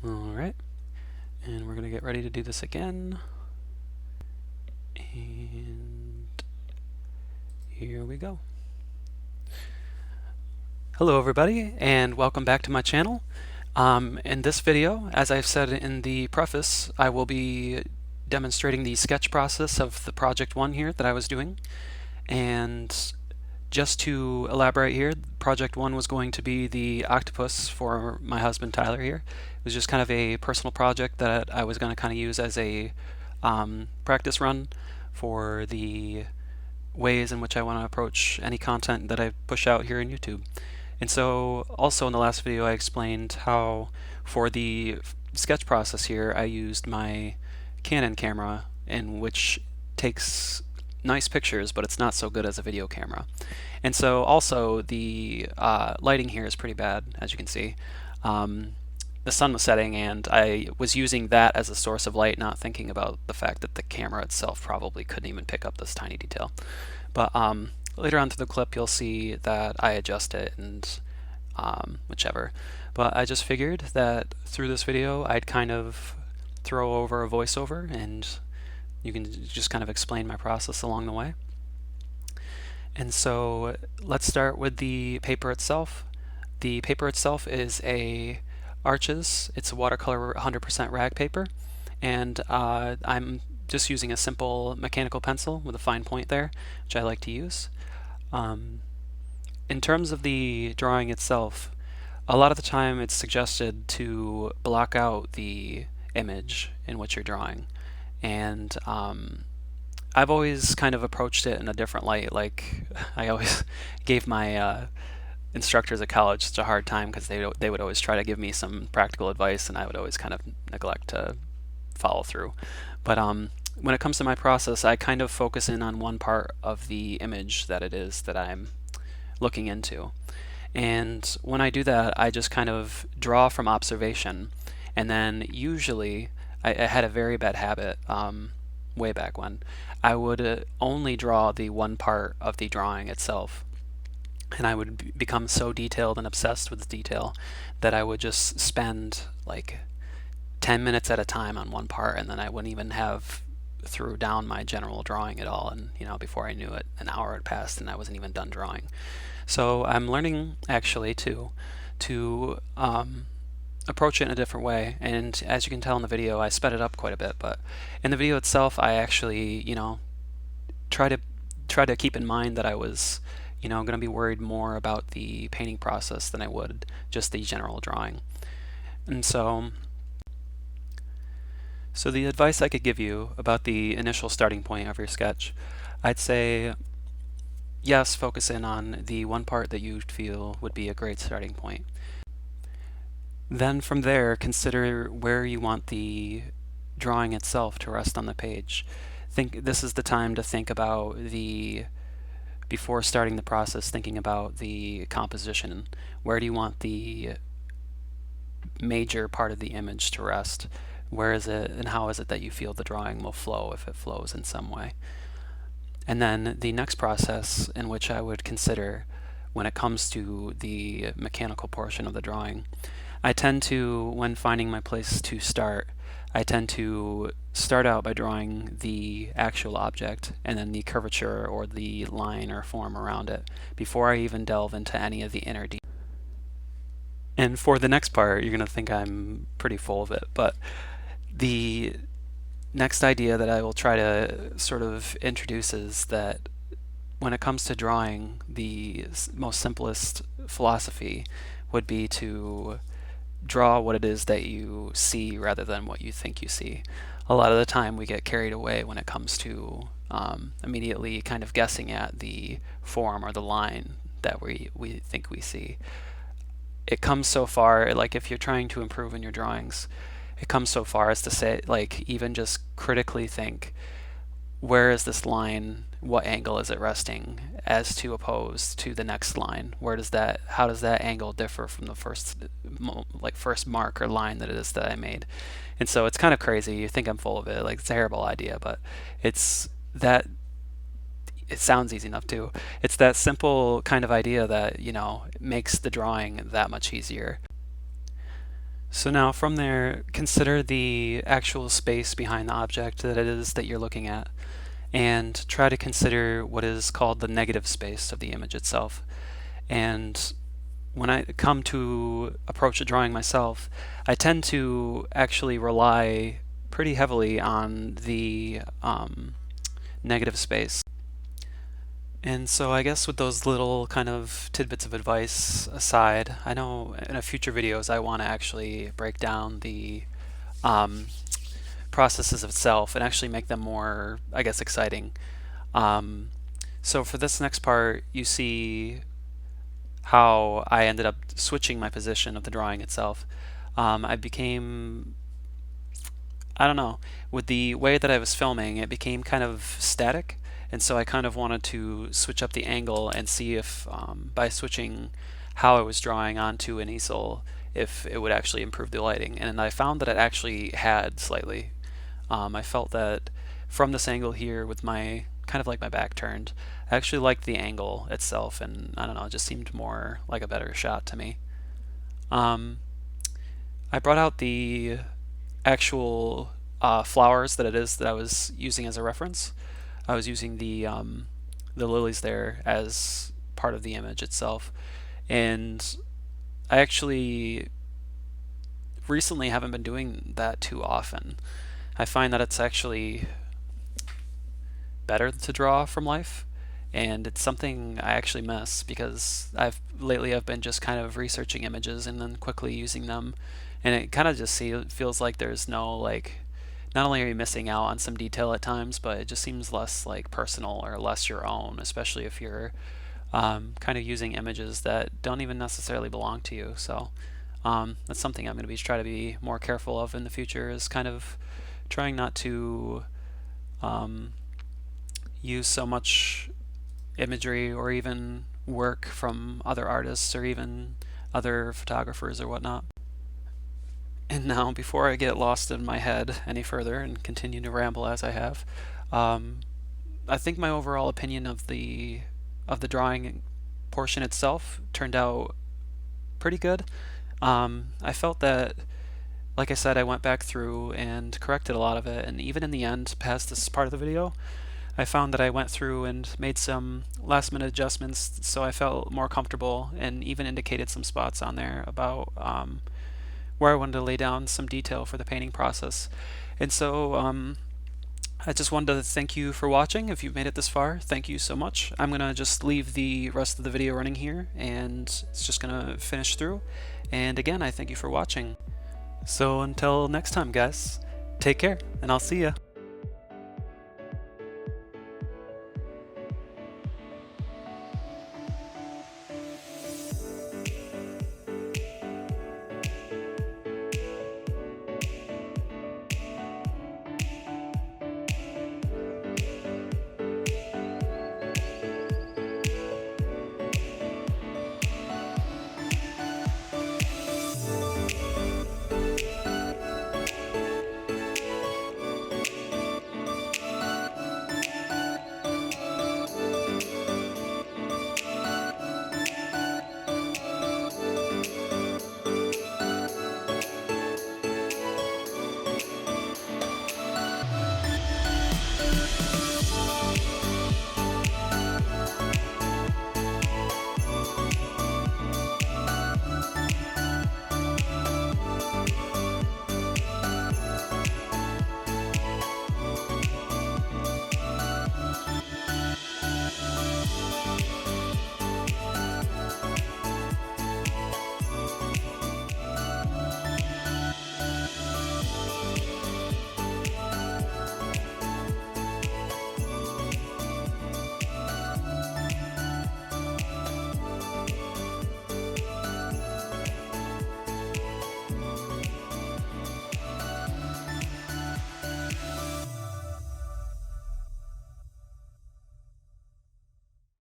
Alright, and we're going to get ready to do this again. And here we go. Hello everybody, and welcome back to my channel. In this video, as I've said in the preface, I will be demonstrating the sketch process of the project 1 here that I was doing. And just to elaborate here, project 1 was going to be the octopus for my husband Tyler here. It was just kind of a personal project that I was going to kind of use as a practice run for the ways in which I want to approach any content that I push out here in YouTube. And so also in the last video I explained how for the sketch process here I used my Canon camera, in which takes nice pictures, but it's not so good as a video camera. And so also the lighting here is pretty bad, as you can see. The sun was setting and I was using that as a source of light, not thinking about the fact that the camera itself probably couldn't even pick up this tiny detail. But later on through the clip you'll see that I adjust it and whichever. But I just figured that through this video I'd kind of throw over a voiceover and you can just kind of explain my process along the way. And so let's start with the paper itself. The paper itself is a Arches. It's a watercolor 100% rag paper, and I'm just using a simple mechanical pencil with a fine point there, which I like to use. In terms of the drawing itself, a lot of the time it's suggested to block out the image in which you're drawing. And I've always kind of approached it in a different light. Like I always gave my instructors at college such a hard time because they would always try to give me some practical advice and I would always kind of neglect to follow through. But when it comes to my process, I kind of focus in on one part of the image that it is that I'm looking into. And when I do that, I just kind of draw from observation. And then usually, I had a very bad habit way back when. I would only draw the one part of the drawing itself. And I would become so detailed and obsessed with detail that I would just spend like 10 minutes at a time on one part, and then I wouldn't even have through down my general drawing at all. And before I knew it, an hour had passed and I wasn't even done drawing. So I'm learning actually to approach it in a different way. And as you can tell in the video, I sped it up quite a bit. But in the video itself, I actually try to keep in mind that I was going to be worried more about the painting process than I would just the general drawing. And so the advice I could give you about the initial starting point of your sketch, I'd say yes, focus in on the one part that you feel would be a great starting point. Then from there, consider where you want the drawing itself to rest on the page. This is the time to think about before starting the process, thinking about the composition. Where do you want the major part of the image to rest? Where is it and how is it that you feel the drawing will flow, if it flows in some way? And then the next process in which I would consider when it comes to the mechanical portion of the drawing, I tend to, when finding my place to start, I tend to start out by drawing the actual object and then the curvature or the line or form around it before I even delve into any of the inner details. And for the next part, you're going to think I'm pretty full of it, but the next idea that I will try to sort of introduce is that when it comes to drawing, the most simplest philosophy would be to draw what it is that you see rather than what you think you see. A lot of the time we get carried away when it comes to immediately kind of guessing at the form or the line that we think we see. It comes so far, like if you're trying to improve in your drawings, it comes so far as to say, like, even just critically think, where is this line, what angle is it resting, as to opposed to the next line? How does that angle differ from the first mark or line that it is that I made? And so it's kind of crazy. You think I'm full of it, like it's a terrible idea, but it's that, it sounds easy enough too. It's that simple kind of idea that, makes the drawing that much easier. So now from there, consider the actual space behind the object that it is that you're looking at, and try to consider what is called the negative space of the image itself. And when I come to approach a drawing myself, I tend to actually rely pretty heavily on the negative space. And so I guess with those little kind of tidbits of advice aside, I know in a future videos I want to actually break down the um, processes itself and actually make them more, I guess, exciting. So for this next part, you see how I ended up switching my position of the drawing itself. I became, I don't know, with the way that I was filming, it became kind of static, and so I kind of wanted to switch up the angle and see if by switching how I was drawing onto an easel, if it would actually improve the lighting. And I found that it actually had slightly. I felt that from this angle here with my kind of like my back turned, I actually liked the angle itself, and I don't know, it just seemed more like a better shot to me. I brought out the actual flowers that it is that I was using as a reference. I was using the lilies there as part of the image itself, and I actually recently haven't been doing that too often. I find that it's actually better to draw from life, and it's something I actually miss because I've been just kind of researching images and then quickly using them, and it kind of just feels like there's no like, not only are you missing out on some detail at times, but it just seems less like personal or less your own, especially if you're kind of using images that don't even necessarily belong to you. So that's something I'm going to be try to be more careful of in the future, is kind of trying not to use so much imagery or even work from other artists or even other photographers or whatnot. And now, before I get lost in my head any further and continue to ramble as I have, I think my overall opinion of the drawing portion itself turned out pretty good. I felt that, like I said, I went back through and corrected a lot of it, and even in the end, past this part of the video, I found that I went through and made some last minute adjustments so I felt more comfortable, and even indicated some spots on there about where I wanted to lay down some detail for the painting process. And so I just wanted to thank you for watching. If you've made it this far, thank you so much. I'm going to just leave the rest of the video running here, and it's just going to finish through. And again, I thank you for watching. So until next time, guys, take care, and I'll see ya.